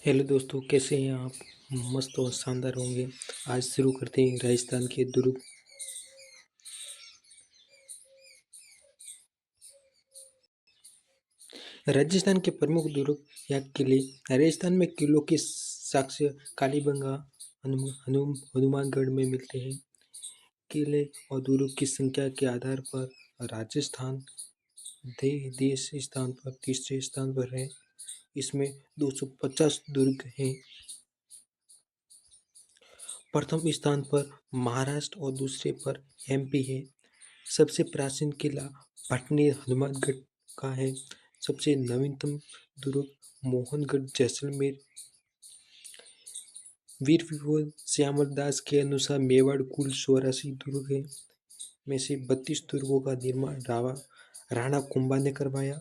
Hello दोस्तों, कैसे हैं आप? मस्त और शानदार होंगे। आज शुरू करते हैं राजस्थान के दुर्ग। राजस्थान के प्रमुख दुर्ग या किले। राजस्थान में किलों के साक्ष्य कालीबंगा, हनुमानगढ़ में मिलते हैं। किले और दुर्ग की संख्या के आधार पर राजस्थान देश स्थान पर तीसरे स्थान पर है। इसमें 250 दुर्ग हैं। प्रथम स्थान पर महाराष्ट्र और दूसरे पर एमपी है। सबसे प्राचीन किला पटनी हनुमानगढ़ का है। सबसे नवीनतम दुर्ग मोहनगढ़ जैसलमेर। वीर विभूति श्यामल दास के अनुसार मेवाड़ कुल 84 दुर्ग है में से 32 दुर्गों का निर्माण राणा कुंभा ने करवाया।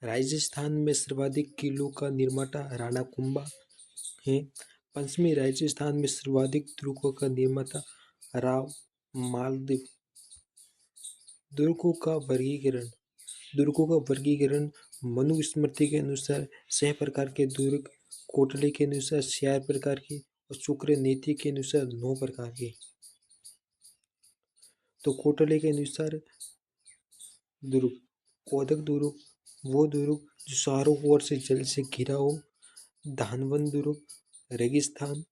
राजस्थान में सर्वाधिक किलों का निर्माता राणा कुंभा है। पश्चिमी राजस्थान में सर्वाधिक दुर्गों का निर्माता राव मालदेव। दुर्गों का वर्गीकरण मनुस्मृति के अनुसार 6 प्रकार के दुर्ग, कोटले के अनुसार 4 प्रकार के और शुक्र नीति के अनुसार 9 प्रकार के। तो कोटले के अनुसार दुर्ग, कोदक दुर्ग वो दुर्ग जो चारों ओर से जल से घिरा हो। धानवन दुर्ग रेगिस्तान।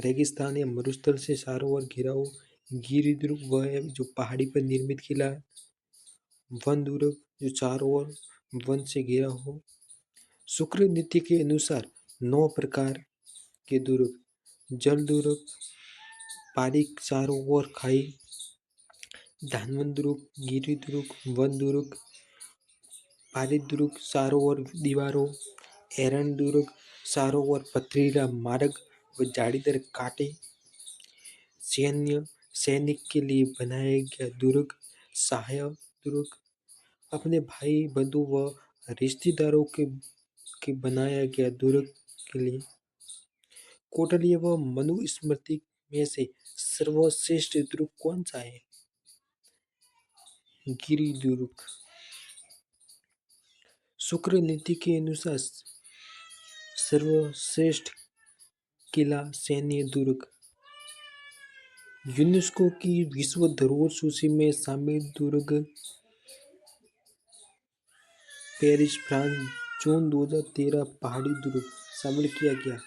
रेगिस्तान या मरुस्थल से चारों ओर घिरा हो। गिरि दुर्ग वह है जो पहाड़ी पर निर्मित किला है। वन दुर्ग जो चारों ओर वन से घिरा हो। शुक्र नीति के अनुसार 9 प्रकार के दुर्ग, जल दुर्ग, पहाड़ी चारों ओर खाई, धानवन दुर्ग, गिरि दुर्ग, वन दुर्ग, पहाड़ी दुर्ग चारों ओर दीवारों, एरन दुर्ग चारों ओर पथरीला मार्ग व झाड़ीदार कांटे, सैनिक के लिए बनाया गया दुर्ग, सहायक दुर्ग, अपने भाई बंधु व रिश्तेदारों के बनाया गया दुर्ग के लिए। कोटलीय व मनुस्मृति में से सर्वश्रेष्ठ दुर्ग कौन सा है? गिरि दुर्ग। शुक्र नीति के अनुसार सर्वश्रेष्ठ किला सैन्य दुर्ग। यूनेस्को की विश्व धरोहर सूची में शामिल दुर्ग पेरिस फ्रांस जून 2013 पहाड़ी दुर्ग शामिल किया गया।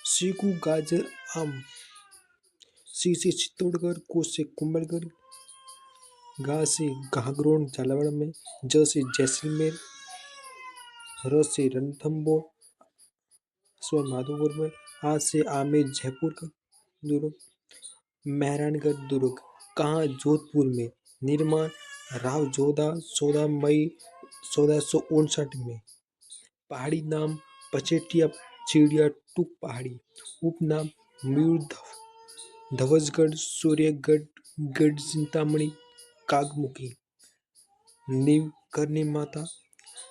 सीकू गाजर आम। सी से चित्तौड़गढ़, को से कुंभलगढ़, गा से घाघरोन झालावाड़ में, ज से जैसलमेर, र से रणथंभौर माधोपुर में, आ से आमेर जयपुर का दुर्ग। मेहरानगढ़ दुर्ग कहाँ? जोधपुर में। निर्माण राव जोधा 14 मई 1459 में। पहाड़ी नाम पचेटिया चिड़िया टूक पहाड़ी। उपनाम मयूर ध्वजगढ़, सूर्यगढ़, गढ़ चिंतामणि, कागमुखी। नींव करनी माता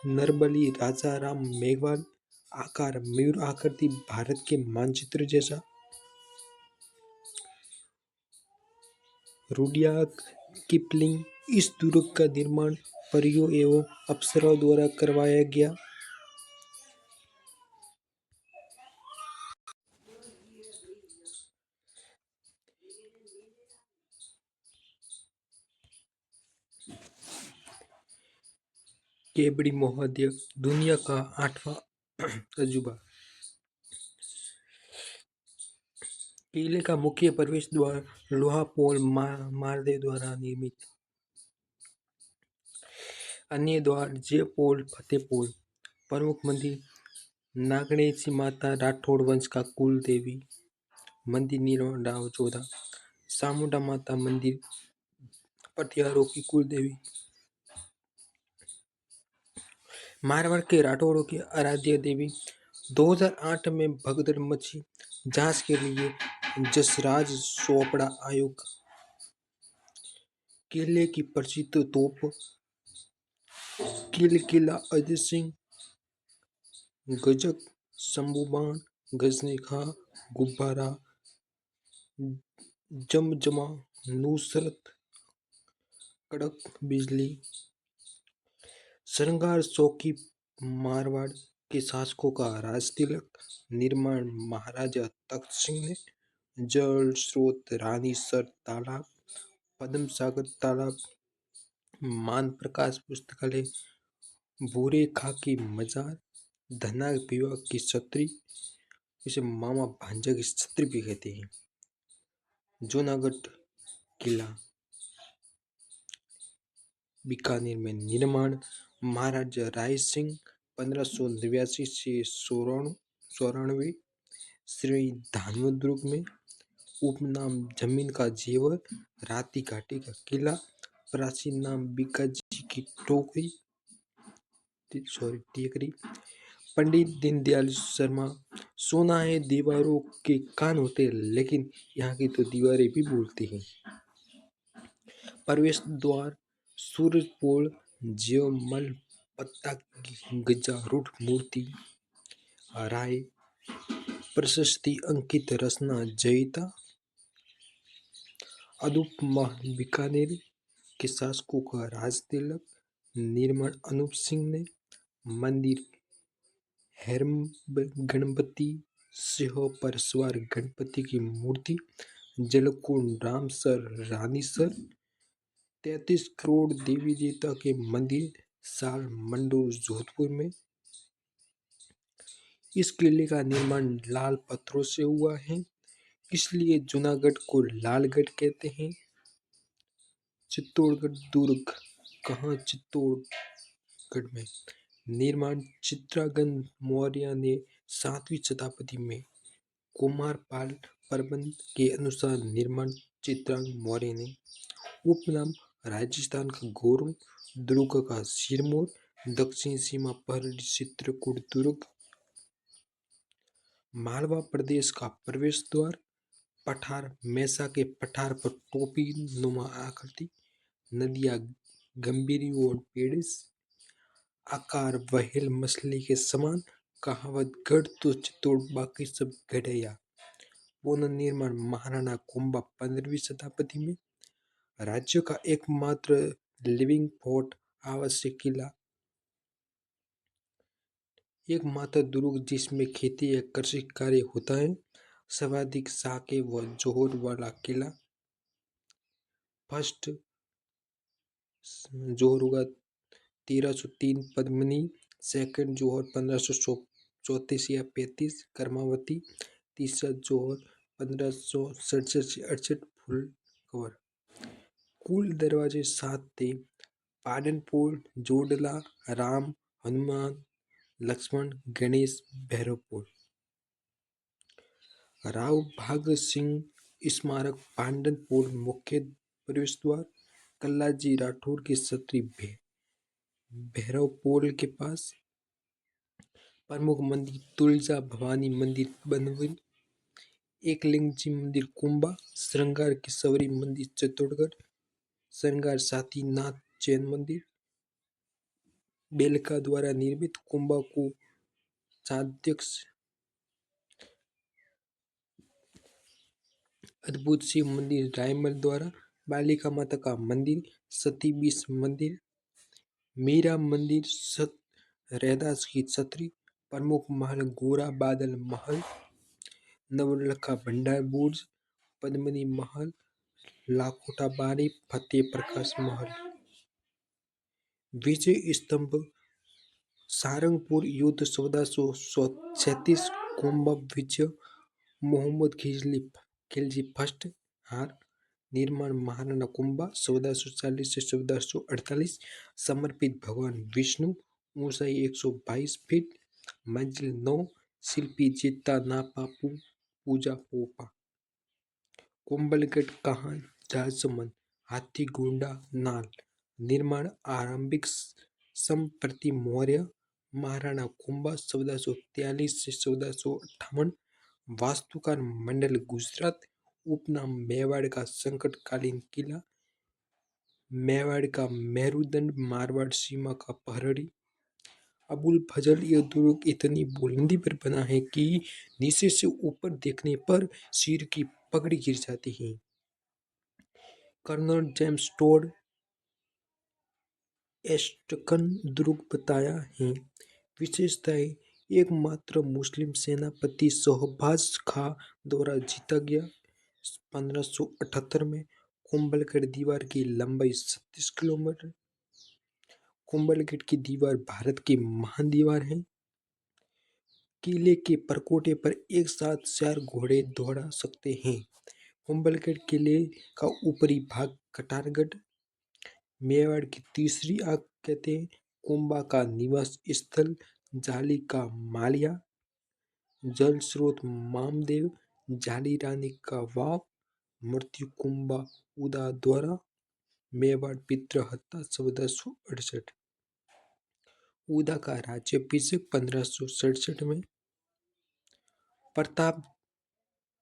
नरबली राजा राम मेघवाल। आकार मयूर आकृति भारत के मानचित्र जैसा। Rudyard Kipling. इस दुर्ग का निर्माण परियों एवं अप्सराओं द्वारा करवाया गया। केवड़ी महोदय दुनिया का 8वां अजूबा। किले का मुख्य प्रवेश द्वार लोहा पोल मारदेव द्वारा निर्मित। अन्य द्वार जय पोल, फतेह पोल। प्रमुख मंदिर नागणेशी माता राठौड़ वंश का कुल देवी। मंदिर निर्माण राव जोधा। चामुंडा माता मंदिर पटियारों की कुल देवी। मारवाड़ के राठौड़ों की आराध्य देवी। 2008 में भगदड़ मची, जांच के लिए जसराज चोपड़ा आयोग। किले की प्रसिद्ध तोप किला अजय सिंह, गजक, शंभुबाण, गजनी खां, गुब्बारा, जमजमा, नुसरत, कड़क बिजली, श्रृंगार चौकी मारवाड़ के शासकों का राजतिलक, निर्माण महाराजा तख्त सिंह ने, जल स्रोत रानीसर तालाब, पद्म सागर तालाब, मान प्रकाश पुस्तकालय, भूरे खाकी मजार, धनाग विभाग की छतरी, इसे मामा भांजा की छतरी भी कहते हैं। जूनागढ़ किला बीकानेर में, निर्माण महाराजा राय सिंह 1589 से 94, श्री धानवद दुर्ग में, उपनाम जमीन का जेवर, राती घाटी का किला, प्राचीन नाम बीकाजी की टोकरी टेकरी, पंडित दीनदयाल शर्मा, सुना है दीवारों के कान होते हैं, लेकिन यहाँ की तो दीवारें भी बोलती हैं। प्रवेश द्वार सूरजपोल ज्यमल पत्ता गजारूढ़ मूर्ति, राय प्रशस्ति अंकित रचना जयिता, अदूप महल बीकानेर के शासकों का राजतिलक, निर्माण अनूप सिंह ने, मंदिर हैरम्ब गणपति, सिंह पर सवार गणपति की मूर्ति, जलकुंड रामसर रानीसर, 33 करोड़ देवी देवता के मंदिर, साल मंडोर जोधपुर में। इस किले का निर्माण लाल पत्थरों से हुआ है, इसलिए जूनागढ़ को लालगढ़ कहते हैं। चित्तौड़गढ़ दुर्ग कहाँ? चित्तौड़गढ़ में, निर्माण चित्रांगद मौर्य ने 7वीं शताब्दी में, कुमारपाल प्रबंध के अनुसार निर्माण चित्रांगद मौर्य ने, उपनाम राजस्थान का गौरव, दुर्ग का सिरमौर, दक्षिण सीमा पर चित्रकूट दुर्ग, मालवा प्रदेश का प्रवेश द्वार, पठार मैसा के पठार पर टोपी नुमा आकृति, नदियां गंभीरी और पेड़िस, आकार व्हेल मछली के समान, कहावत गढ़ तो चित्तौड़ बाकी सब गढ़या। पुनर्निर्माण महाराणा कुंभा 15वीं शताब्दी में, राज्य का एकमात्र लिविंग फोर्ट आवश्यक किला, एकमात्र दुर्ग जिसमें खेती या कृषि कार्य होता है, सर्वाधिक साके व जोहर वाला किला, फर्स्ट जोहर हुआ 1303 पद्मिनी, सेकंड जोहर 1534 या 35 कर्मावती, तीसरा जोहर 1567 से 68 फुल कवर। कुल दरवाजे 7 थे, पाटनपुर, जोडला, राम, हनुमान, लक्ष्मण, गणेश, भैरवपुर। राव भाग सिंह स्मारक पांडनपुर मुख्य प्रवेश द्वार, कल्लाजी राठौर की छतरी भैरवपोल के पास, प्रमुख मंदिर तुलजा भवानी मंदिर बनवल, एकलिंग जी मंदिर कुंभा, श्रृंगार किशोरी मंदिर चित्तौड़गढ़, श्रृंगार साथीनाथ जैन मंदिर, बेलका द्वारा निर्मित कुंभा को चाध्यक्ष अद्भुत शिव मंदिर रायमल द्वारा, बालिका माता का मंदिर, सती बीस मंदिर, मीरा मंदिर, रैदास की छतरी, प्रमुख महल गोरा बादल महल, नवलखा भंडार बुर्ज, पद्मिनी महल, लाखोटा बारी, फतेह प्रकाश महल, विजय स्तंभ, सारंगपुर युद्ध 1437, कुंभा विजय, मोहम्मद खिलजी फर्स्ट हार, निर्माण महाराणा कुंभा 1440 से 1448, समर्पित भगवान विष्णु, ऊंचाई 122 फीट, मंजिल 9, शिल्पी चित्ता नापापू पूजा पोपा। कुंभलगढ़ कहाँ? राजसमंद, हाथीगोंडा नाल, निर्माण आरंभिक संप्रति मौर्य, महाराणा कुंभा 1443 से 1458, वास्तुकार मंडल गुजरात, उपनाम मेवाड़ का संकटकालीन किला, मेवाड़ का मेरुदंड, मारवाड़ सीमा का प्रहरी। अबुल फजल, यह दुर्ग इतनी बुलंदी पर बना है कि नीचे से ऊपर देखने पर सिर की पगड़ी गिर जाती है। कर्नल जेम्स टोड एस्टकन दुर्ग बताया है। विशेषताएं: एकमात्र मुस्लिम सेनापति शहबाज खां द्वारा जीता गया। 1578 में कुंभलगढ़ दीवार की लंबाई 37 किलोमीटर। कुंभलगढ़ की दीवार भारत की महान दीवार है। किले के परकोटे पर एक साथ 4 घोड़े दौड़ा सकते हैं। कुंभलगढ़ किले का ऊपरी भाग कटारगढ़ मेवाड़ की तीसरी आग कहते हैं। कुंभा का निवास स्थल जाली का मालिया। जल स्रोत मामदेव। जाली रानी का वाव। मृत्यु कुंभा उदा द्वारा। मेवाड़ पितृहत्या 1468। उदा का राज्याभिषेक 1567 में। प्रताप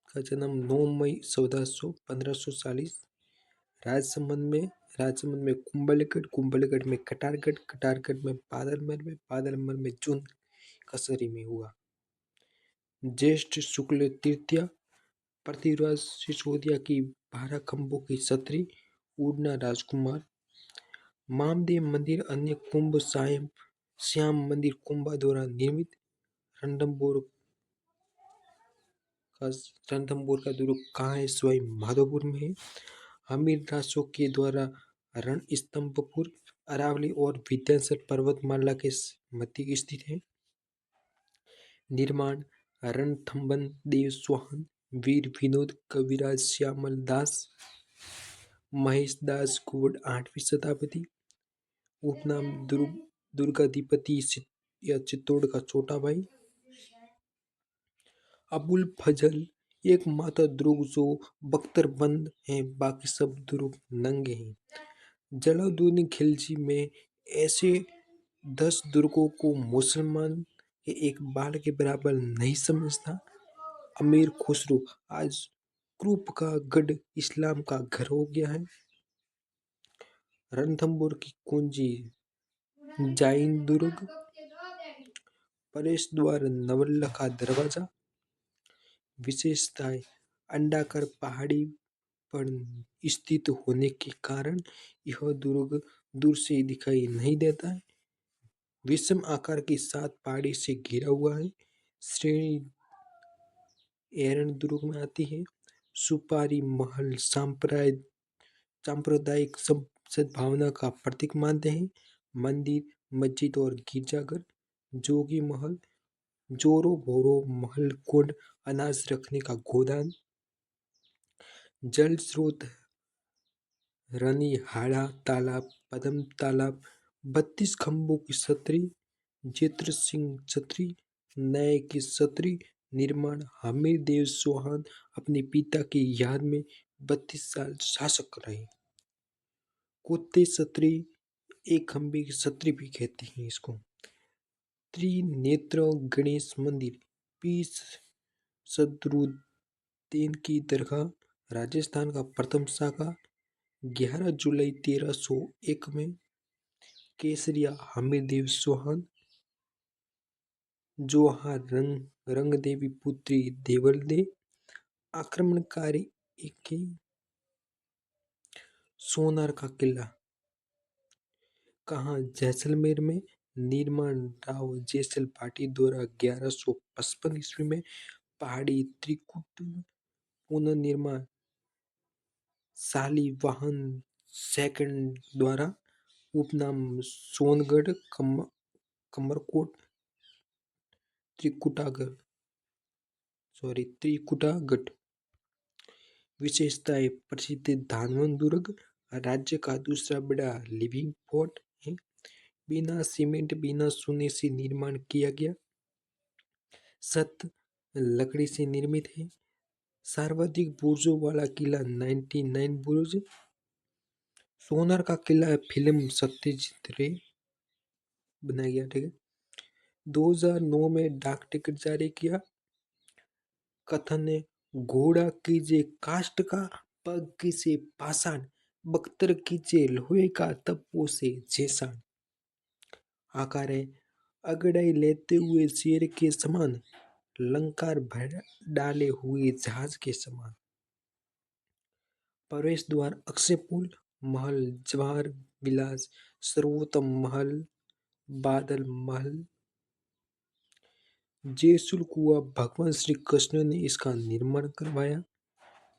का जन्म 9 मई 1540 राजसमंद में कुंभलगढ़ में कटारगढ़ में बादलमल में जून कसरी में हुआ। ज्येष्ठ शुक्ल तृतीया पृथ्वीराज सिसोदिया की 12 खंभों की छतरी। उड़ना राजकुमार। मामदेव मंदिर अन्य कुंभ श्याम मंदिर कुंभा द्वारा निर्मित। रणथंभौर का दुर्ग कहाँ है? स्वयं माधोपुर में है। हमीर रासो के द्वारा रणस्तंभपुर अरावली और विंध्याचल पर्वतमाला के मध्य स्थित है। निर्माण रणथंभन देव स्वाहन वीर विनोद कविराज श्यामल दास महेश दास कुवड़ 8वीं शताब्दी। उपनाम दुर्गाधिपति या चित्तौड़ का छोटा भाई। अबुल फजल एकमात्र दुर्ग जो बख्तरबंद है, बाकी सब दुर्ग नंगे हैं। जलालुद्दीन खिलजी में ऐसे 10 दुर्गों को मुसलमान के एक बाल के बराबर नहीं समझता। अमीर खुसरो आज क्रूप का गढ़ इस्लाम का घर हो गया है। रणथंभौर की कुंजी जाइन दुर्ग। प्रवेश द्वार नवल्ला का दरवाजा। विशेषताएं: अंडाकार पहाड़ी पर स्थित होने के कारण यह दुर्ग दूर से दिखाई नहीं देता है। विषम आकार की 7 पहाड़ी से घिरा हुआ है। श्रेणी एरन दुर्ग में आती है। सुपारी महल सांप्रदायिक सद्भावना का प्रतीक मानते हैं। मंदिर मस्जिद और गिरजाघर। जोगी महल जोरो भोरो महल कुंड अनाज रखने का गोदान। जल स्रोत रनिहाड़ा तालाब पद्म तालाब। 32 खंभों की छतरी जेत्र सिंह छतरी नए की छतरी। निर्माण हमीर देव चौहान अपने पिता की याद में 32 साल शासक रहे। कुत्ते छतरी एक खंभे की छतरी भी कहते हैं इसको। त्रिनेत्र गणेश मंदिर पीर सदरुद्दीन की दरगाह राजस्थान का प्रथम शाखा। 11 जुलाई 1301 में केसरिया हमीरदेव चौहान जोहा रंग देवी पुत्री देवलदे आक्रमणकारी के। सोनार का किला कहाँ? जैसलमेर में। निर्माण राव जैसल पाटी द्वारा 1155 ईस्वी में। पहाड़ी त्रिकुट पुनर्निर्माण शालिवाहन सेकंड द्वारा। उपनाम सोनगढ़ कमरकोट त्रिकुटागढ़। विशेषताएं: प्रसिद्ध धानवन दुर्ग राज्य का दूसरा बड़ा लिविंग फोर्ट है। बिना सीमेंट बिना सोने से निर्माण किया गया। छत लकड़ी से निर्मित है। सर्वाधिक बुर्जों वाला किला 99 बुर्ज। सोनार का किला फिल्म सत्यजीत रे बनाया गया। ठीक है। 2009 में डाक टिकट जारी किया। कथन है घोड़ा कीजिए काष्ठ का पग कीजिए पाषाण बख्तर कीजिए लोहे का तप्पो से जैसान। आकार है अगड़ाई लेते हुए शेर के समान लंकार भर डाले हुए जहाज के समान। प्रवेश द्वार अक्षय पुल महल जवाहर विलास, सर्वोत्तम महल, बादल महल। जयसुल कुआं भगवान श्री कृष्ण ने इसका निर्माण करवाया।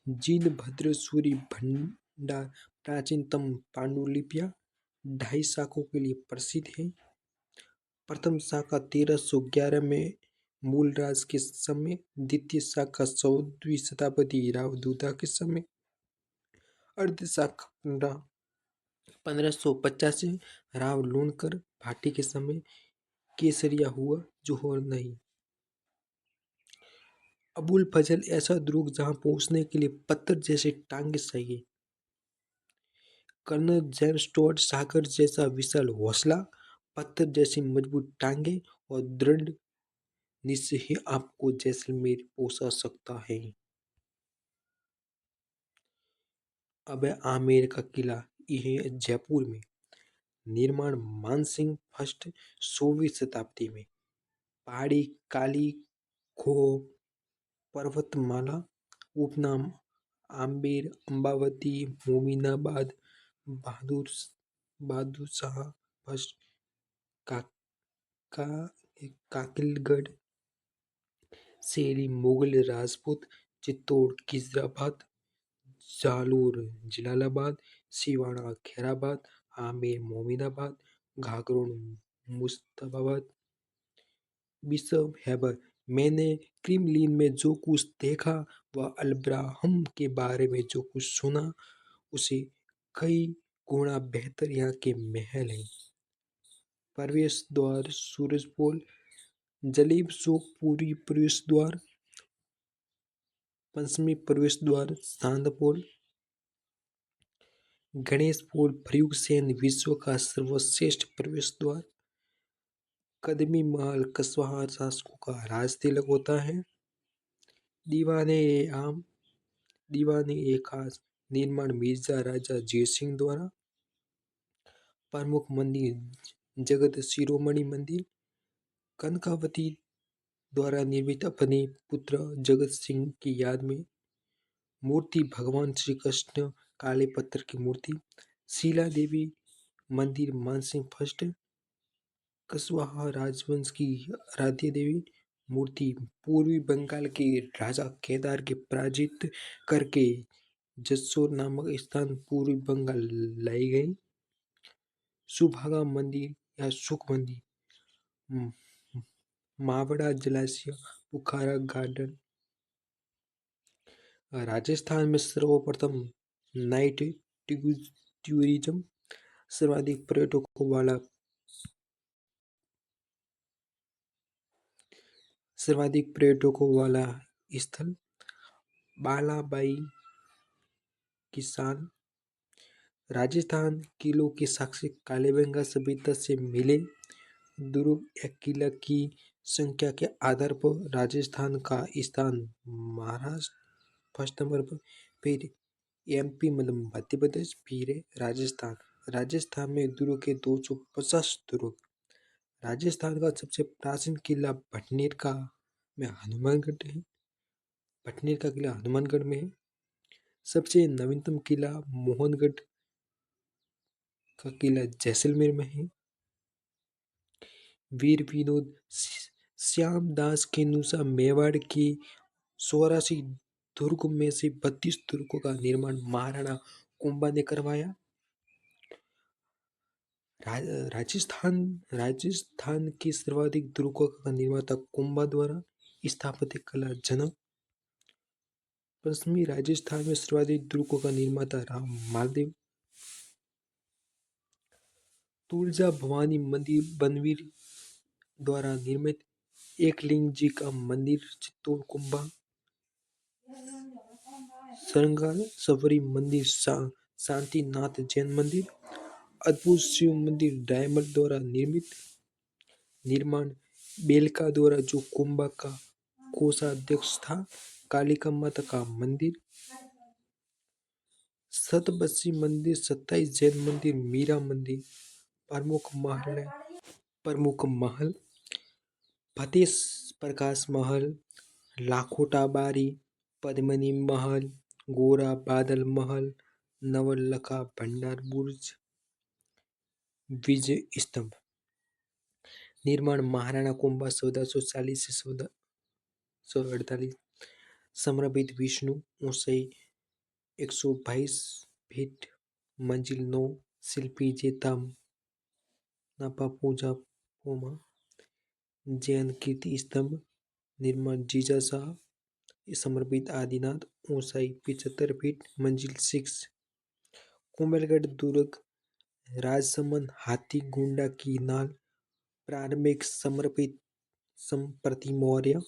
जीन भद्र सूरी भंडार प्राचीनतम पांडुलिपियां 2.5 शाखों के लिए प्रसिद्ध है। प्रथम शाखा 1311 में मूलराज के समय, द्वितीय शाखा 14वीं शताब्दी राव दूधा के समय, अर्ध शाखा 1585 राव लूणकर भाटी के समय, केसरिया हुआ जोहर नहीं। अबुल फजल ऐसा दुर्ग जहां पहुंचने के लिए पत्थर जैसे टांगे चाहिए। कर्नल जेम्स स्टुअर्ट सागर जैसा विशाल हौसला, पत्थर जैसी मजबूत टांगे और दृढ़ निश्चय ही आपको जैसलमेर पहुंचा सकता है। अब है आमेर का किला, यह है जयपुर में। निर्माण मानसिंह फर्स्ट 16वीं शताब्दी में। पहाड़ी काली खो पर्वतमाला। उपनाम आम्बेर, अम्बावती, मोमिनाबाद, बहादुर बहादुर शाह फर्स्ट, का, का, काकिलगढ़, शेरी मुगल राजपूत, चित्तौड़ खिजराबाद, जालोर जलालाबाद, सिवाड़ा खैराबाद, आमेर मोमिनाबाद, घाघरों मुस्तफाबाद। बिशप हैबर, मैंने क्रेमलिन में जो कुछ देखा व अब्राहम के बारे में जो कुछ सुना, उसे कई गुना बेहतर यहाँ के महल हैं। प्रवेश द्वार सूरजपोल, जलेब चौक पूरी प्रवेश द्वार, पश्चिमी प्रवेश द्वार चांदपोल, गणेश पोल भृगुसेन विश्व का सर्वश्रेष्ठ प्रवेश द्वार। कदमी महल कछवाहा शासकों का राज तिलक होता है। दीवाने ए आम, दीवाने ए खास, निर्माण मिर्जा राजा जयसिंह द्वारा। प्रमुख मंदिर जगत शिरोमणि मंदिर, कनकावती द्वारा निर्मित अपने पुत्र जगत सिंह की याद में। मूर्ति भगवान श्री कृष्ण, काले पत्थर की मूर्ति। शीला देवी मंदिर मानसिंह फर्स्ट, कछवाहा राजवंश की आराध्य देवी। मूर्ति पूर्वी बंगाल के राजा केदार के पराजित करके जसोर नामक स्थान पूर्वी बंगाल लाई गई। सुभागा मंदिर या सुख मंदिर, मावड़ा जलाशय, बुखारा गार्डन। राजस्थान में सर्वप्रथम नाइट टूरिज्म, सर्वाधिक पर्यटकों वाला स्थल। बालाबाई किसान। राजस्थान किलों के साक्ष्य कालीबंगा सभ्यता से मिले। दुर्ग या किला की संख्या के आधार पर राजस्थान का स्थान महाराष्ट्र फर्स्ट नंबर पर, फिर एमपी मतलब मध्य प्रदेश, फिर है राजस्थान। राजस्थान में दुर्ग के 250 दुर्ग। राजस्थान का सबसे प्राचीन किला भटनेर का में हनुमानगढ़ है। भटनेर का किला हनुमानगढ़ में है। सबसे नवीनतम किला मोहनगढ़ का किला जैसलमेर में है। वीर विनोद श्याम दास के अनुसार मेवाड़ के 84 दुर्गों में से 32 दुर्गों का निर्माण महाराणा कुंभा ने करवाया। राजस्थान के सर्वाधिक दुर्गों का निर्माता कुंभा द्वारा। स्थापत्य कला जनक। पश्चिमी राजस्थान में सर्वाधिक दुर्गों का निर्माता राम मालदेव। तुलजा भवानी मंदिर बनवीर द्वारा निर्मित एकलिंग जी का मंदिर चित्तौड़ कुंभा। श्रृंगार सबरी मंदिर शांतिनाथ जैन मंदिर। अद्भुत शिव मंदिर डायमंड द्वारा निर्मित। निर्माण बेलका द्वारा जो कुंभा का कोषाध्यक्ष था। कालिका माता का मंदिर। सतबसी मंदिर, 27 जैन मंदिर, मीरा मंदिर। प्रमुख महल फतेह प्रकाश महल, लाखोटा बारी, पद्मिनी महल, गोरा बादल महल, नवलखा भंडार बुर्ज। विजय स्तंभ निर्माण महाराणा कुंभा 1440 से 1448 समर्पित विष्णु ऊंचाई 122 फीट मंजिल 9 शिल्पी जेता नापा पूजा पोमा जैन कीर्ति स्तंभ निर्माण जीजाशाह समर्पित आदिनाथ ऊंचाई 75 फीट मंजिल 6 कुंभलगढ़ दुर्ग राजसमंद हाथी गुंडा की नाल प्रारंभिक समर्पित संप्रति मौर्य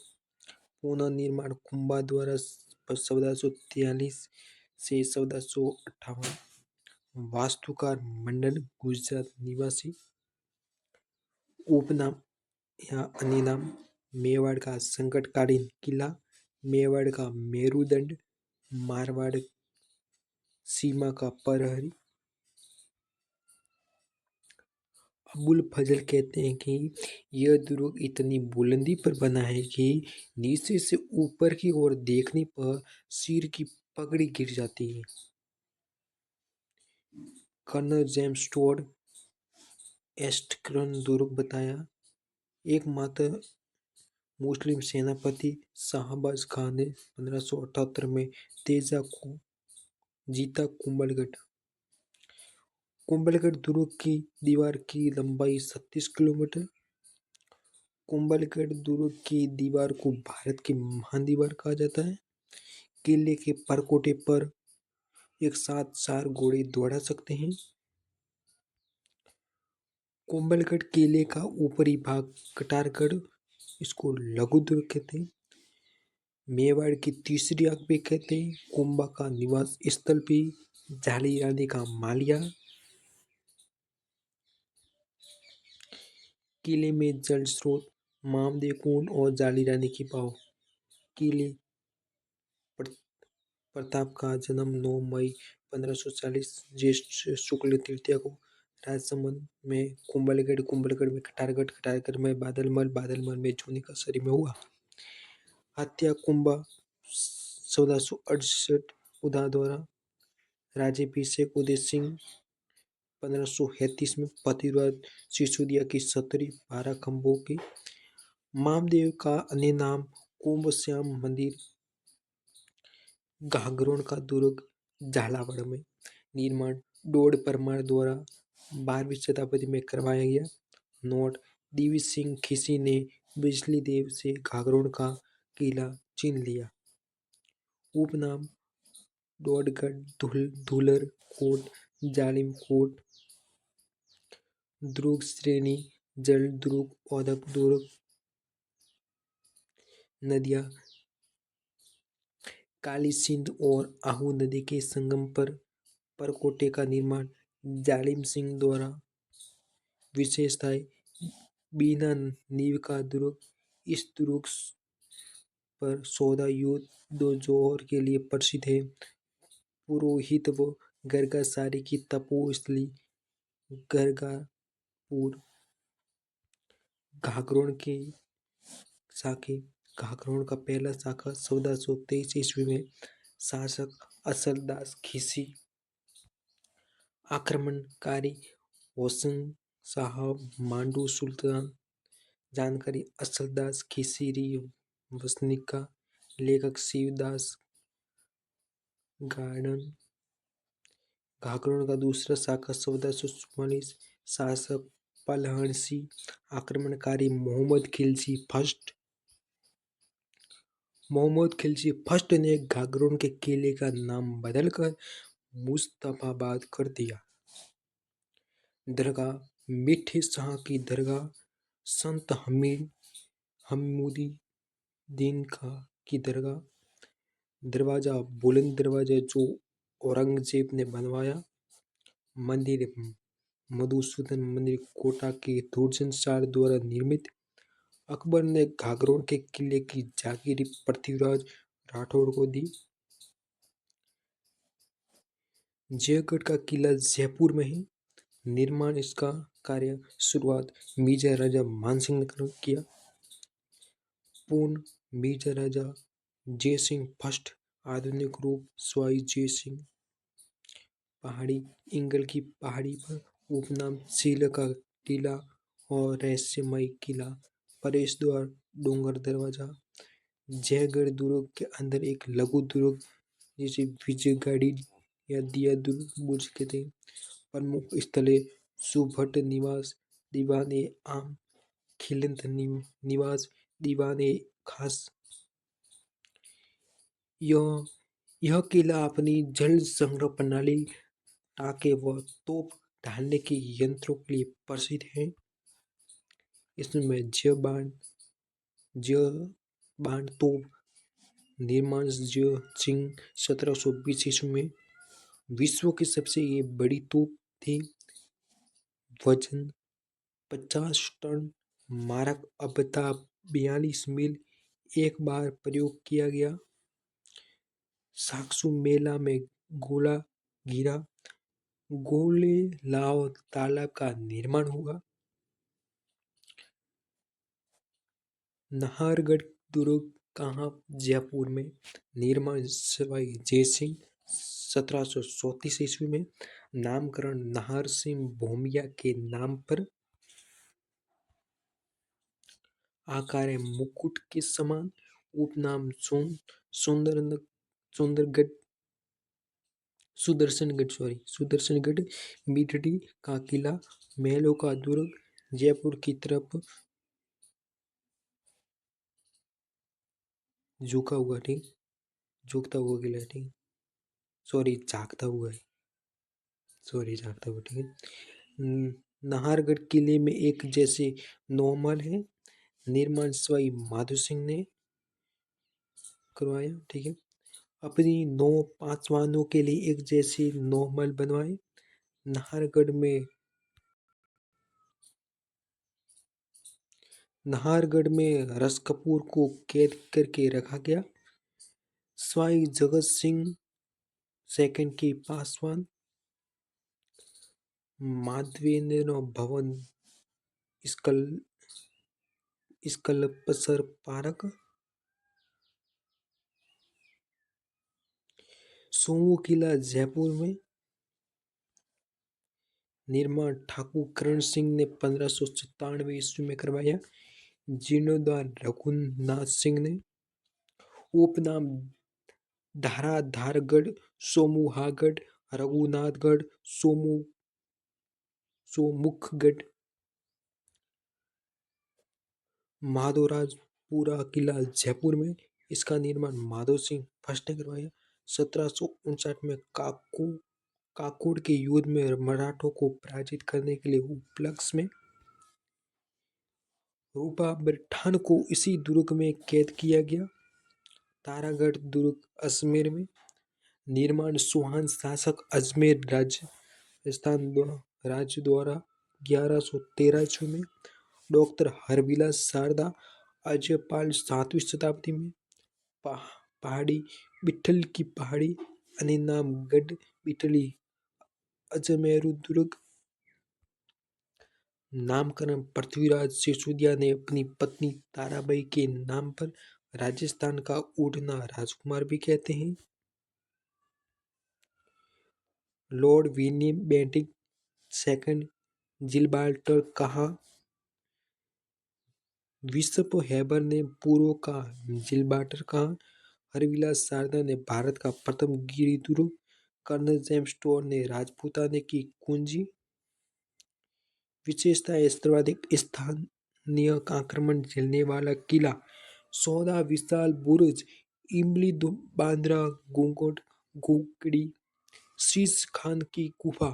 पुनर्निर्माण कुंभा द्वारा 1443 से 1458 वास्तुकार मंडल गुजरात निवासी उपनाम या अन्य नाम मेवाड़ का संकटकालीन किला मेवाड़ का मेरुदंड मारवाड़ सीमा का प्रहरी अबुल फजल कहते हैं कि यह दुर्ग इतनी बुलंदी पर बना है कि नीचे से ऊपर की ओर देखने पर सिर की पगड़ी गिर जाती है। कर्नल जेम्स स्टुअर्ट एस्टर्न दुर्ग बताया एकमात्र मुस्लिम सेनापति शाहबाज खान ने 1578 में तेजा को जीता। कुंभलगढ़ दुर्ग की दीवार की लंबाई 37 किलोमीटर। कुंभलगढ़ दुर्ग की दीवार को भारत की महान दीवार कहा जाता है। किले के परकोटे पर एक साथ 4 घोड़े दौड़ा सकते हैं। कुंभलगढ़ किले का ऊपरी भाग कटारगढ़, इसको लघु दुर्ग कहते हैं। मेवाड़ की तीसरी आंख भी कहते हैं। कुंभा का निवास स्थल भी झाली रानी का मालिया। किले में जल स्रोत मामदेव कुंड और जाली रानी की बाव। किले प्रताप का जन्म 9 मई 1540 ज्येष्ठ शुक्ल तृतीया को राजसमंद में कुंभलगढ़ में कटारगढ़ में बादलमल में जूनी कसरी में हुआ। हत्या कुंभा 1468 उदा द्वारा राज्याभिषेक उदय सिंह 1533 में पतिव्रत सिसोदिया की सतरी 12 खंभों की। मामदेव का अन्य नाम कुंभ श्याम मंदिर घाघरों का दुर्ग झालावाड़ में निर्माण डोड परमार द्वारा 12वीं शताब्दी में करवाया गया। नोट देवी सिंह खिसी ने बिजली देव से घाघरों का किला छीन लिया। उपनाम डोडगढ़ धूलर कोट जालिम कोट दुर्ग श्रेणी जल दुर्ग औदक दुर्ग नदियां काली सिंध और आहू नदी के संगम पर परकोटे का निर्माण जालिम सिंह द्वारा। विशेषताएं बिना नींव का दुर्ग इस दुर्ग पर सौदा युद्ध जोहर के लिए प्रसिद्ध है। पुरोहित व गर्गासारी की तपोस्थली गर्गापुर घाघरों की शाखे घाघरों का पहला शाखा 1423 ईस्वी में शासक असलदास खिसी आक्रमणकारी होसन साहब मांडू सुल्तान जानकारी असलदास खिसीरी वसनिक का लेखक शिवदास गार्डन घाघरों का दूसरा शाखा 1444 शासक पलहनसी आक्रमणकारी मोहम्मद खिलजी फर्स्ट ने घाघरों के किले का नाम बदलकर मुस्तफाबाद कर दिया। दरगाह मिठी शाह की दरगाह संत हमीदी दीन का की दरगाह दरवाजा बुलंद दरवाजा जो औरंगजेब ने बनवाया। मंदिर मधुसूदन मंदिर कोटा के दुर्जन शाह द्वारा निर्मित। अकबर ने घाघरों के किले की जागीर पृथ्वीराज राठौड़ को दी। जयगढ़ का किला जयपुर में है। निर्माण इसका कार्य शुरुआत मिर्जा राजा मानसिंह ने किया। पूर्ण मिर्जा राजा जयसिंह फर्स्ट आधुनिक रूप स्वाई जयसिंह पहाड़ी इंगल की पहाड़ी पर उपनाम शील का टीला और रहस्यमय किला, प्रवेश द्वार डोंगर दरवाजा। जयगढ़ दुर्ग के अंदर एक लघु दुर्ग जिसे विजयगढ़ी या दिया दुर्ग बोल सकते हैं। प्रमुख स्थले सुभट निवास, दीवान ए आम, खिलंत निवास, दीवान ए खास। यह यह किला अपनी जल संग्रह प्रणाली, टाके व तोप ढालने के यंत्रों के लिए प्रसिद्ध है। इसमें जय बाण तोप निर्माण जय सिंह 1720 ईस्वी में विश्व की सबसे ये बड़ी तोप थी। वजन 50 टन, मारक अपता 42 मील, एक बार प्रयोग किया गया। साक्सू मेला में गोला गिरा, गोले लाव तालाब का निर्माण हुआ। नाहरगढ़ दुर्ग कहाँ? जयपुर में। निर्माण सवाई जयसिंह 1734 ईस्वी में। नामकरण नाहर सिंह भूमिया के नाम पर। आकार है मुकुट के समान। उपनाम सुंदरगढ़ सुदर्शनगढ़, मिठड़ी का किला, महलों का दुर्ग, जयपुर की तरफ झुका हुआ, ठीक, झुकता हुआ किला, ठीक, सॉरी झांकता हुआ है, सॉरी झांकता हुआ, ठीक है। नाहरगढ़ किले में एक जैसे 9 महल है। निर्माण सवाई माधो सिंह ने करवाया, ठीक है। अपनी 9 पासवानों के लिए एक जैसे 9 महल बनवाए। नाहरगढ़ में रस कपूर को कैद करके रखा गया। स्वाई जगत सिंह सेकंड के पासवान। माधवेंद्र भवन स्कल्पसर पार्क। सोमू किला जयपुर में। निर्माण ठाकुर करण सिंह ने 1597 ईस्वी में करवाया। जीर्णोद्धार रघुनाथ सिंह ने। उपनाम धाराधारगढ़, सोमूहागढ़, रघुनाथगढ़, सोमुखगढ़। माधोराजपुरा किला जयपुर में। इसका निर्माण माधो सिंह फर्स्ट ने करवाया। 1759 में काकोड़ के युद्ध में मराठों को पराजित करने के लिए उपलक्ष्य में रूपा बठान को इसी दुर्ग में कैद किया गया। तारागढ़ दुर्ग अजमेर में। निर्माण सुहान शासक अजमेर राजस्थान राज्य द्वारा 1113 ईस्वी में। डॉक्टर हरविलास शारदा अजयपाल 7वीं शताब्दी में। पहाड़ी बिट्ठल की पहाड़ी અને नाम गढ़ बिटली अजमेरू दुर्ग। नामकरण पृथ्वीराज सिसोदिया ने अपनी पत्नी ताराबाई के नाम पर। राजस्थान का उड़ना राजकुमार भी कहते हैं। Lord William Bentinck second Gibraltar कहा? बिशप हेबर ने पूर्व का जिब्राल्टर कहा। हरविलास शारदा ने भारत का प्रथम गिरी दुर्ग। कर्नल जेम्स टोर ने राजपूताने की कुंजी। विशेषता सर्वाधिक स्थानीय आक्रमण झेलने वाला किला। 14 विशाल बुर्ज, इमली बांद्रा गोगड़ी, शीश खान की गुफा,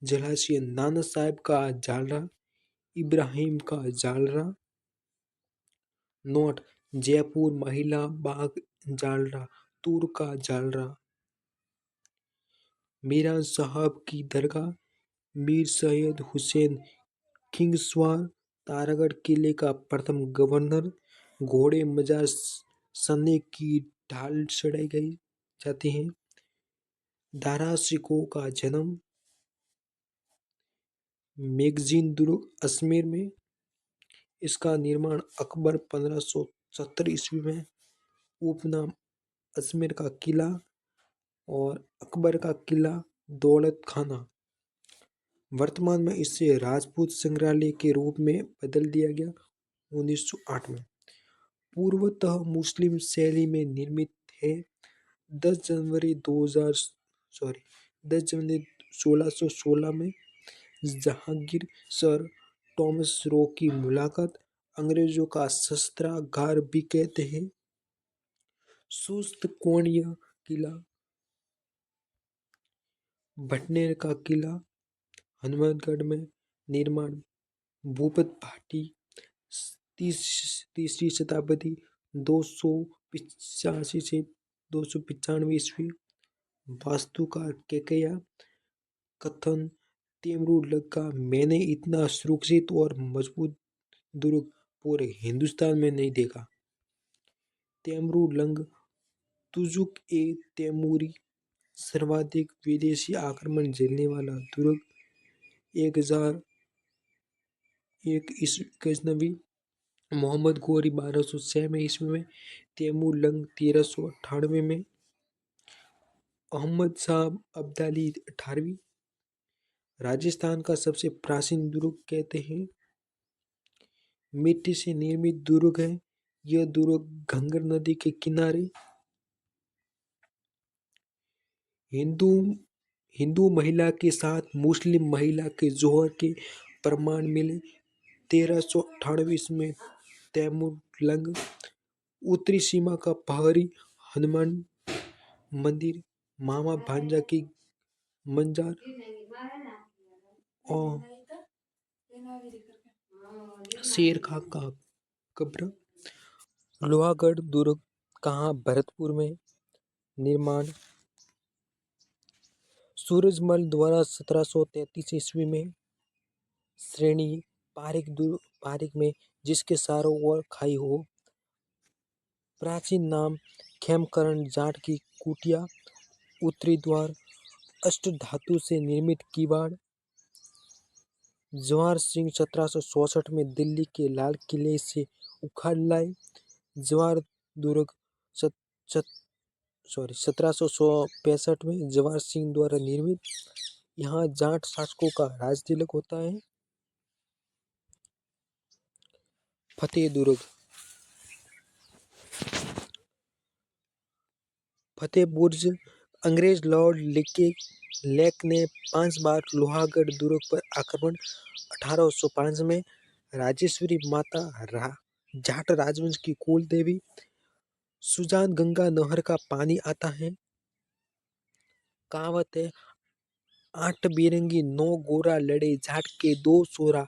जलाशय नाना साहेब का जालरा, इब्राहिम का जालरा। नोट: जयपुर महिला बाग जालरा, तूर का जालरा। मीरान साहब की दरगाह, मीर सैयद हुसैन किंगसवार, तारागढ़ किले का प्रथम गवर्नर। घोड़े मजार सन्ने की ढाल चढ़ाई गई जाती है। दारा सिकोह का जन्म। मैगजीन दुर्ग अजमेर में। इसका निर्माण अकबर 1570 ईस्वी में। उपनाम अजमेर का किला और अकबर का किला दौलत खाना। वर्तमान में इसे राजपूत संग्रहालय के रूप में बदल दिया गया 1908 में। पूर्वतः मुस्लिम शैली में निर्मित है। 10 जनवरी 1616 में जहांगीर सर थॉमस रो की मुलाकात। अंग्रेजों का शस्त्रागार भी कहते हैं। सुस्त कोणीय किला, भटनेर का किला, हनुमानगढ़ में निर्माण भूपत भाटी, तीसरी शताब्दी 285 से 295 ईस्वी। वास्तुकार केकया कथन तेमरूलंग का मैंने इतना सुरक्षित और मजबूत दुर्ग पूरे हिंदुस्तान में नहीं देखा। तेमरूलंग तुजुक ए तैमूरी सर्वाधिक विदेशी आक्रमण झेलने वाला दुर्ग 1001 गजनवी मोहम्मद गोरी 1206 में ईस्वी में, तैमूरलंग 1398 में, अहमद शाह अब्दाली 18वीं। राजस्थान का सबसे प्राचीन दुर्ग कहते हैं। मिट्टी से निर्मित दुर्ग है। यह दुर्ग घंगर नदी के किनारे हिंदू महिला के साथ मुस्लिम महिला के जोहर के प्रमाण मिले। 1398 में तैमूरलंग उत्तरी सीमा का पहाड़ी हनुमान मंदिर, मामा भांजा की मंजार और शेर खां का कब्र। लोहागढ़ दुर्ग कहाँ? भरतपुर में निर्माण सूरजमल द्वारा 1733 ईस्वी में। श्रेणी पारिक में जिसके चारों ओर खाई हो। प्राचीन नाम खेमकरण जाट की कुटिया। उत्तरी द्वार अष्टधातु से निर्मित किवाड़। जवाहर सिंह 1764 में दिल्ली के लाल किले से उखाड़ लाए। जवाहर दुर्ग 1765 में जवाहर सिंह द्वारा निर्मित। यहाँ जाट शासकों का राज तिलक होता है। फतेह दुर्ग फतेह बुर्ज अंग्रेज लॉर्ड लेक ने 5 बार लोहागढ़ दुर्ग पर आक्रमण। 1805 में राजेश्वरी माता जाट राजवंश की कुल देवी। सुजान गंगा नहर का पानी आता है। कहावत है 8 बिरंगी 9 गोरा लड़े जाट के 2 सोरा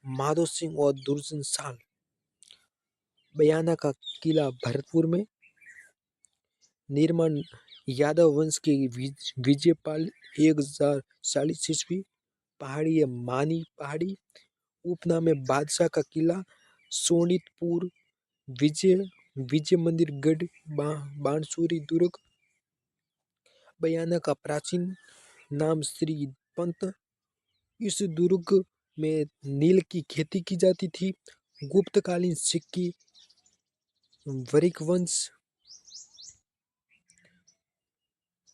माधो सिंह और दुर्जन साल। बयाना का किला भरतपुर में निर्माण यादव वंश के विजयपाल 1040 ईस्वी। पहाड़ी है मानी पहाड़ी। उपनाम है बादशाह का किला। सोनितपुर विजय मंदिर गढ़ बाणसूरी दुर्ग। बयाना का प्राचीन नाम श्री पंत। इस दुर्ग में नील की खेती की जाती थी। गुप्तकालीन सिक्के वरिक वंश।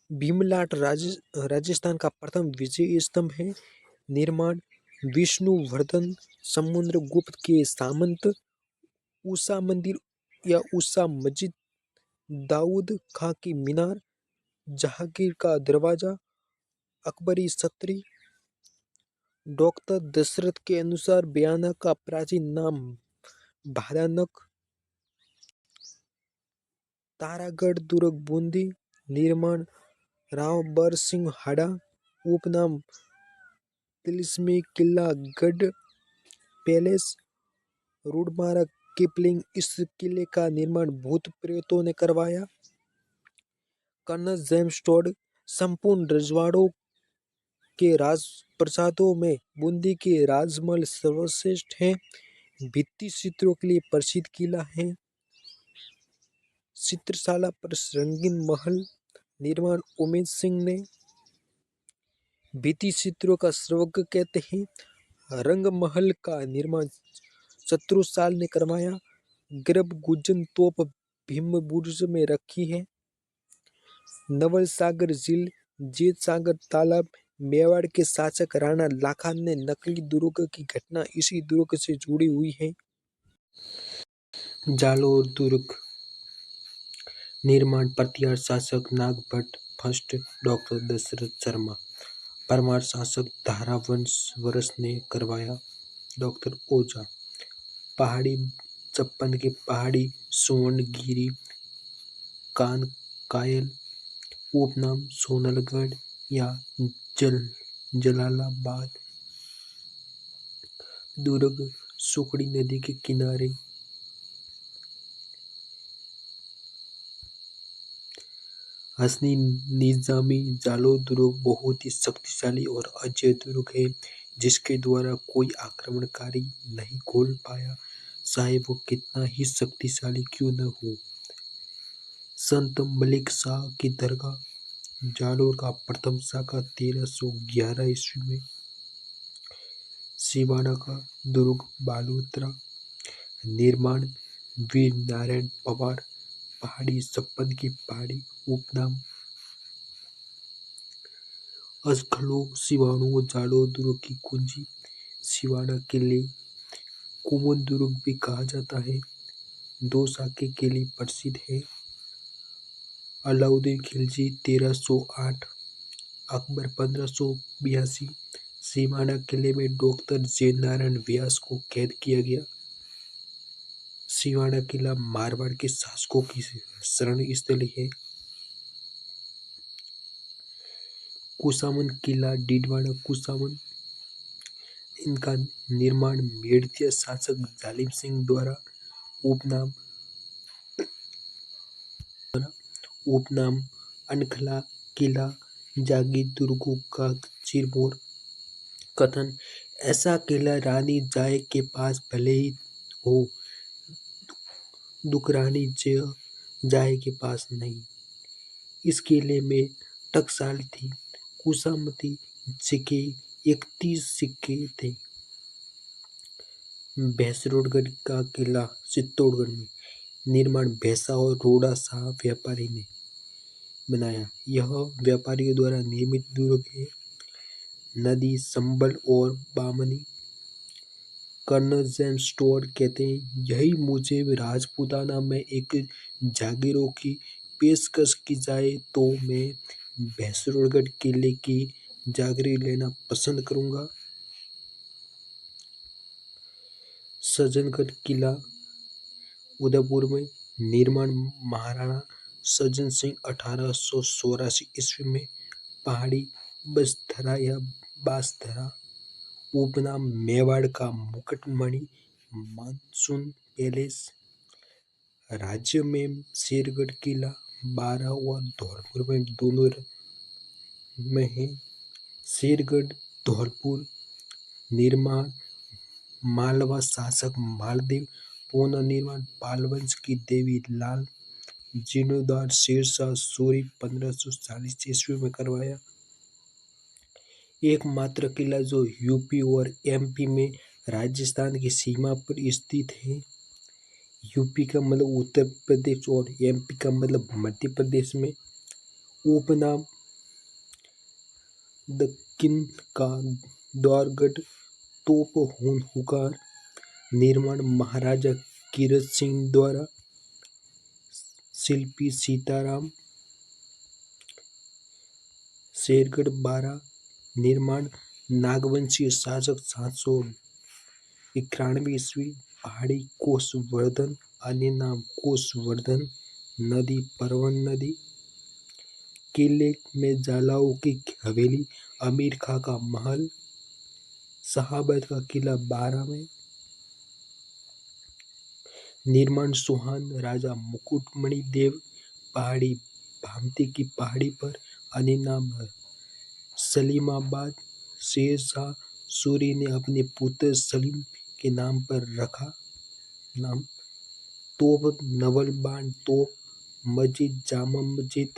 भीमलाट राजस्थान का प्रथम विजय स्तंभ है। निर्माण विष्णुवर्धन समुद्रगुप्त के सामंत। उषा मंदिर या उषा मस्जिद, दाऊद खां की मीनार, जहांगीर का दरवाजा, अकबरी छतरी। डॉक्टर दशरथ के अनुसार बयाना का प्राचीन नाम भादानक। तारागढ़ दुर्ग बूंदी। निर्माण राव बर सिंह हाड़ा। उपनाम तिलिस्मी किला गढ़ पैलेस। रुडमारा किपलिंग इस किले का निर्माण भूत प्रेतों ने करवाया। कर्नल जेम्स टोड संपूर्ण रजवाड़ों के राजप्रसादों में बूंदी के राजमहल सर्वश्रेष्ठ हैं। भित्ति चित्रों के लिए प्रसिद्ध किला है। चित्रशाला पर रंगीन महल। निर्माण उमेद सिंह ने। भित्ति चित्रों का सर्वज्ञ कहते हैं। रंग महल का निर्माण शत्रुसाल ने करवाया। गर्भ गुंजन तोप भीम बुर्ज में रखी है। नवल सागर झील, जेत सागर तालाब मेवाड़ के शासक राणा लाखन ने नकली दुर्ग की घटना इसी दुर्ग से जुड़ी हुई है। जालोर दुर्ग निर्माण प्रतिहार शासक नागभट्ट फर्स्ट डॉक्टर दशरथ शर्मा। परमार शासक धारावंश वर्ष ने करवाया। डॉक्टर ओझा। पहाड़ी चप्पन की पहाड़ी सुवर्णगिरी कान कायल उपनाम सोनलगढ़ या जल जलालाबाद दुर्ग सुकड़ी नदी के किनारे। हसनी निजामी जालोर दुर्ग बहुत ही शक्तिशाली और अजय दुर्ग है जिसके द्वारा कोई आक्रमणकारी नहीं खोल पाया, चाहे वो कितना ही शक्तिशाली क्यों न हो। संत मलिक शाह की दरगाह जालोर का प्रथम शाखा 1311 ईस्वी में। सिवाना का दुर्ग बालोतरा निर्माण वीर नारायण पवार। पहाड़ी छप्पन की पहाड़ी उपनाम अजखलो सिवाणु जालोर दुर्ग की कुंजी। सिवाना किले कुमुद दुर्ग भी कहा जाता है। दो शाखे किले प्रसिद्ध है। अलाउद्दीन खिलजी 1308 अकबर 1582। सिवाना किले में डॉक्टर जयनारायण व्यास को कैद किया गया। सिवाना किला मारवाड़ के शासकों की शरण स्थली है। कुसामन किला डीडवाना कुसामन इनका निर्माण मेड़तिया शासक जालिम सिंह द्वारा उपनाम अनखला किला जागीर दुर्गों का चिरमौर। कथन ऐसा किला रानी जाय के पास भले ही हो, दुकरानी जाय के पास नहीं। इस किले में टकसाल थी। कुसामती सिक्के 31 सिक्के थे। भैंसरोडगढ़ का किला चित्तौड़गढ़ में निर्माण भैंसा और रोड़ा शाह व्यापारी ने बनाया। यह व्यापारियों द्वारा निर्मित दुर्ग है। नदी संबल और बामनी। कर्नल जेम्स स्टुअर्ट कहते हैं यही मुझे राजपूताना में एक जागीरों की पेशकश की जाए तो मैं भैंसरोडगढ़ किले की जागीर लेना पसंद करूंगा। सज्जनगढ़ किला उदयपुर में निर्माण महाराणा सज्जन सिंह 1884 ईस्वी में। पहाड़ी बसधरा या बासधरा उपनाम मेवाड़ का मुकुटमणि मानसून पैलेस। राज्य में शेरगढ़ किला बारा और धौलपुर में दोनों में है। शेरगढ़ धौलपुर निर्माण मालवा शासक मालदेव। पुनर्निर्माण पाल वंश की देवी लाल जीर्णोद्धार शेरशाह सूरी 1540 ईस्वी में करवाया। एकमात्र किला जो यूपी और एमपी में राजस्थान की सीमा पर स्थित है। यूपी का मतलब उत्तर प्रदेश और एमपी का मतलब मध्य प्रदेश में। उपनाम दक्कन का द्वारगढ़ तोप हुकार। निर्माण महाराजा कीरत सिंह द्वारा। शिल्पी सीताराम। शेरगढ़ बारा निर्माण नागवंशीय शासक 791 ईस्वी। पहाड़ी कोषवर्धन अन्य नाम कोषवर्धन नदी परवन नदी। किले में जालाओं की हवेली अमीर खां का महल। शाहाबाद का किला बारा में। निर्माण सुहान राजा मुकुटमणि देव। पहाड़ी भामती की पहाड़ी पर अन्य नाम सलीमाबाद। शेरशाह सूरी ने अपने पुत्र सलीम के नाम पर रखा नाम। तोप नवल बाण तोप मस्जिद जामा मस्जिद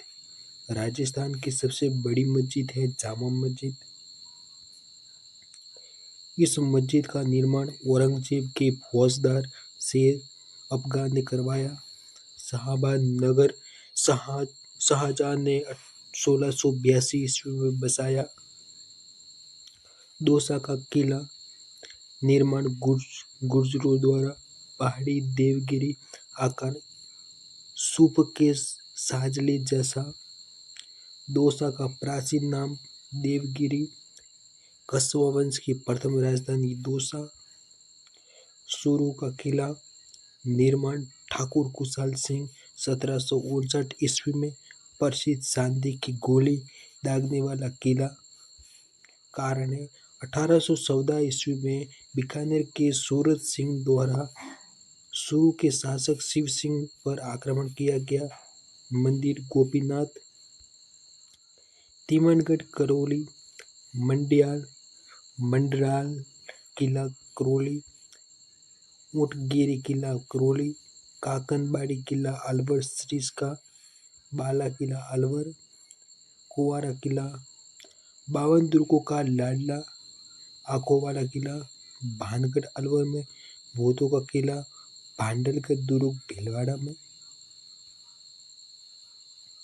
राजस्थान की सबसे बड़ी मस्जिद है जामा मस्जिद। इस मस्जिद का निर्माण औरंगजेब के फौजदार शेर अफगान ने करवाया। शाहाबाद नगर शाहजहां ने 1682 ईस्वी में बसाया। दौसा का किला निर्माण गुर्जरों द्वारा पहाड़ी देवगिरी आकार सूप के साजले जैसा। दौसा का प्राचीन नाम देवगिरी। कछवाा वंश की प्रथम राजधानी दौसा। सूरों का किला निर्माण ठाकुर कुशाल सिंह 1759 ईस्वी में। प्रसिद्ध चांदी की गोली दागने वाला किला। कारण है 1814 ईस्वी में बीकानेर के सूरत सिंह द्वारा सूरों के शासक शिव सिंह पर आक्रमण किया गया। मंदिर गोपीनाथ। तिमनगढ़ करौली मंडयाल किला करौली। ऊंटगिरी किला करौली। काकनबाड़ी किला अलवर सरिस्का। बाला किला अलवर। कुंवारा किला। 52 दुर्गों का लाडला आंखों वाला किला भानगढ़ अलवर में। भूतों का किला भांडलगढ़ दुर्ग भीलवाड़ा में।